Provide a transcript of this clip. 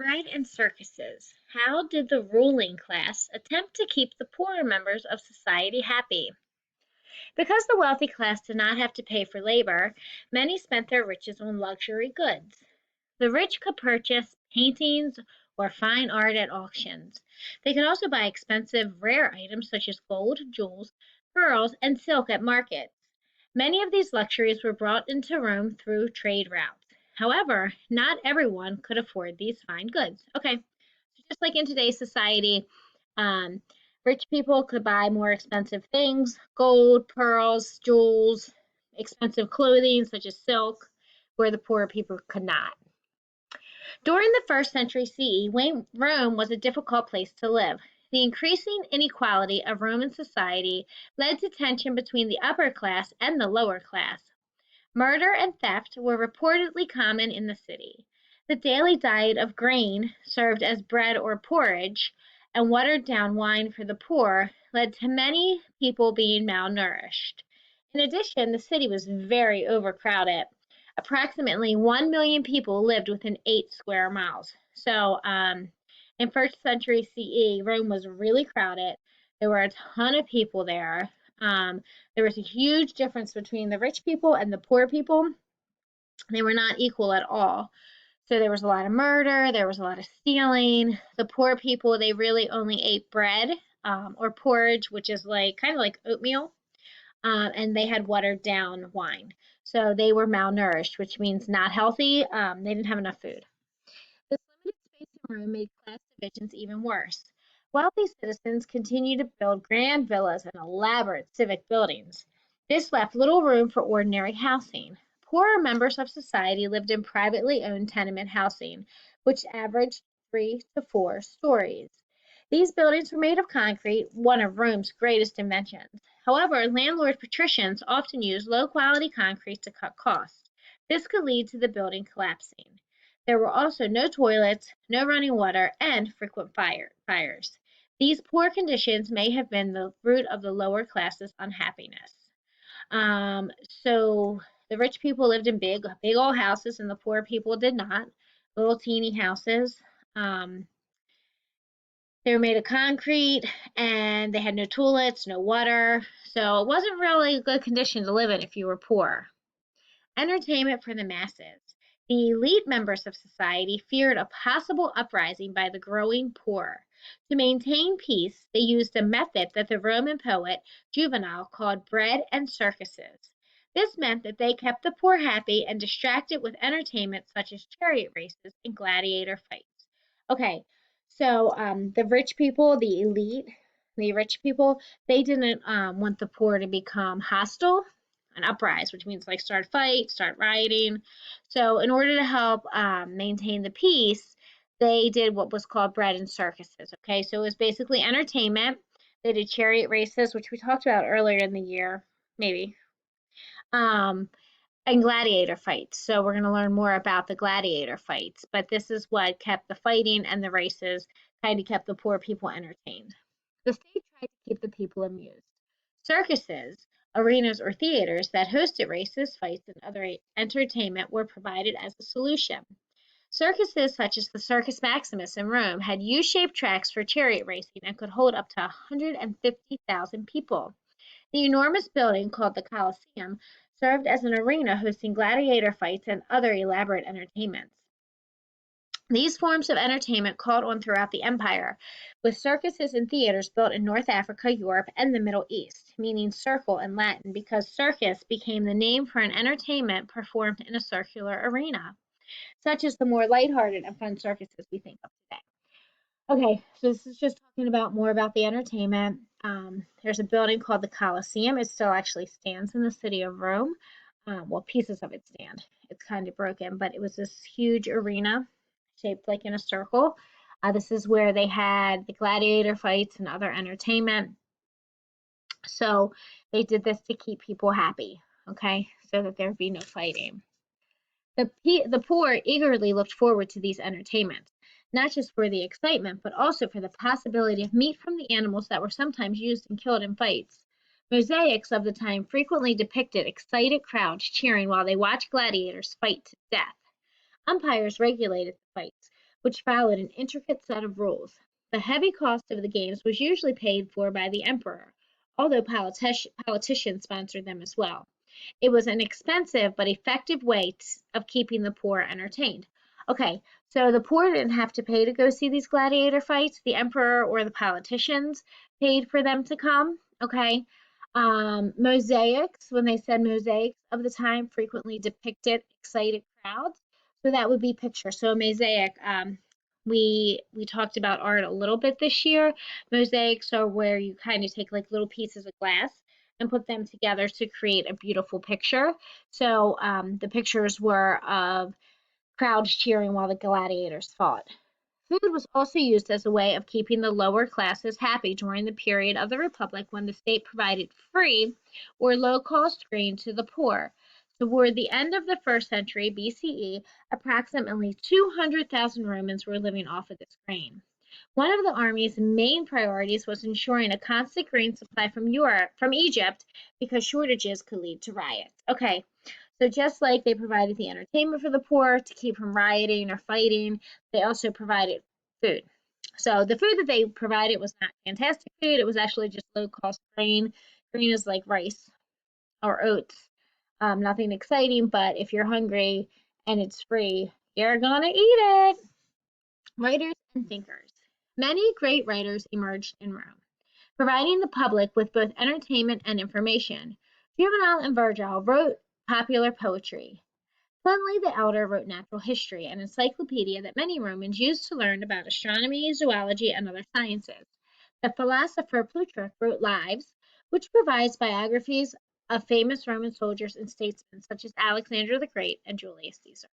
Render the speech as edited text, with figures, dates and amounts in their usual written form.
Bread and circuses. How did the ruling class attempt to keep the poorer members of society happy? Because the wealthy class did not have to pay for labor, many spent their riches on luxury goods. The rich could purchase paintings or fine art at auctions. They could also buy expensive, rare items such as gold, jewels, pearls, and silk at markets. Many of these luxuries were brought into Rome through trade routes. However, not everyone could afford these fine goods. Okay, so just like in today's society, um, rich people could buy more expensive things, gold, pearls, jewels, expensive clothing such as silk, where the poorer people could not. During the first century CE, Rome was a difficult place to live. The increasing inequality of Roman society led to tension between the upper class and the lower class. Murder and theft were reportedly common in the city. The daily diet of grain, served as bread or porridge, and watered down wine for the poor led to many people being malnourished. In addition, the city was very overcrowded. Approximately 1 million people lived within 8 square miles. So, in first century CE, Rome was really crowded. There were a ton of people there. There was a huge difference between the rich people and the poor people. They were not equal at all. So there was a lot of murder, there was a lot of stealing. The poor people, they really only ate bread or porridge, which is like kind of like oatmeal, and they had watered down wine. So they were malnourished, which means not healthy. They didn't have enough food. This limited space in Rome made class divisions even worse. Wealthy citizens continued to build grand villas and elaborate civic buildings. This left little room for ordinary housing. Poorer members of society lived in privately owned tenement housing, which averaged 3 to 4 stories. These buildings were made of concrete, one of Rome's greatest inventions. However, landlord patricians often used low quality concrete to cut costs. This could lead to the building collapsing. There were also no toilets, no running water, and frequent fires. These poor conditions may have been the root of the lower classes' unhappiness. So the rich people lived in big old houses, and the poor people did not. Little teeny houses. Um, they were made of concrete, and they had no toilets, no water. So it wasn't really a good condition to live in if you were poor. Entertainment for the masses. The elite members of society feared a possible uprising by the growing poor. To maintain peace, they used a method that the Roman poet Juvenal called bread and circuses. This meant that they kept the poor happy and distracted with entertainment such as chariot races and gladiator fights. Okay, so the rich people, the elite, the rich people, they didn't want the poor to become hostile an uprise, which means like start a fight, start rioting. So in order to help maintain the peace, they did what was called bread and circuses. Okay, so it was basically entertainment. They did chariot races, which we talked about earlier in the year, maybe, um, and gladiator fights. So we're going to learn more about the gladiator fights. But this is what kept the fighting and the races, kind of kept the poor people entertained. The state tried to keep the people amused. Circuses, arenas or theaters that hosted races, fights, and other entertainment were provided as a solution. Circuses such as the Circus Maximus in Rome had U-shaped tracks for chariot racing and could hold up to 150,000 people. The enormous building called the Colosseum served as an arena hosting gladiator fights and other elaborate entertainments. These forms of entertainment caught on throughout the empire, with circuses and theaters built in North Africa, Europe, and the Middle East, meaning circle in Latin because circus became the name for an entertainment performed in a circular arena, such as the more lighthearted and fun circuses we think of today. Okay, so this is just talking about more about the entertainment. There's a building called the Colosseum. It still actually stands in the city of Rome. Well, pieces of it stand. It's kind of broken, but it was this huge arena shaped like in a circle. This is where they had the gladiator fights and other entertainment. So they did this to keep people happy, okay, so that there'd be no fighting. The poor eagerly looked forward to these entertainments, not just for the excitement, but also for the possibility of meat from the animals that were sometimes used and killed in fights. Mosaics of the time frequently depicted excited crowds cheering while they watched gladiators fight to death. Umpires regulated the fights, which followed an intricate set of rules. The heavy cost of the games was usually paid for by the emperor, although politicians sponsored them as well. It was an expensive but effective way of keeping the poor entertained. Okay, so the poor didn't have to pay to go see these gladiator fights. The emperor or the politicians paid for them to come. Okay. Mosaics, when they said mosaics of the time, frequently depicted excited crowds. So that would be picture. So a mosaic, we talked about art a little bit this year. Mosaics are where you kind of take like little pieces of glass and put them together to create a beautiful picture. So the pictures were of crowds cheering while the gladiators fought. Food was also used as a way of keeping the lower classes happy during the period of the Republic when the state provided free or low cost grain to the poor. Toward the end of the first century BCE, approximately 200,000 Romans were living off of this grain. One of the army's main priorities was ensuring a constant grain supply from Egypt, because shortages could lead to riots. Okay, so just like they provided the entertainment for the poor to keep from rioting or fighting, they also provided food. So the food that they provided was not fantastic food. It was actually just low cost grain. Grain is like rice or oats. Nothing exciting, but if you're hungry and it's free, you're gonna eat it. Writers and thinkers. Many great writers emerged in Rome, providing the public with both entertainment and information. Juvenal and Virgil wrote popular poetry. Pliny the Elder wrote natural history, an encyclopedia that many Romans used to learn about astronomy, zoology, and other sciences. The philosopher Plutarch wrote Lives, which provides biographies of famous Roman soldiers and statesmen such as Alexander the Great and Julius Caesar.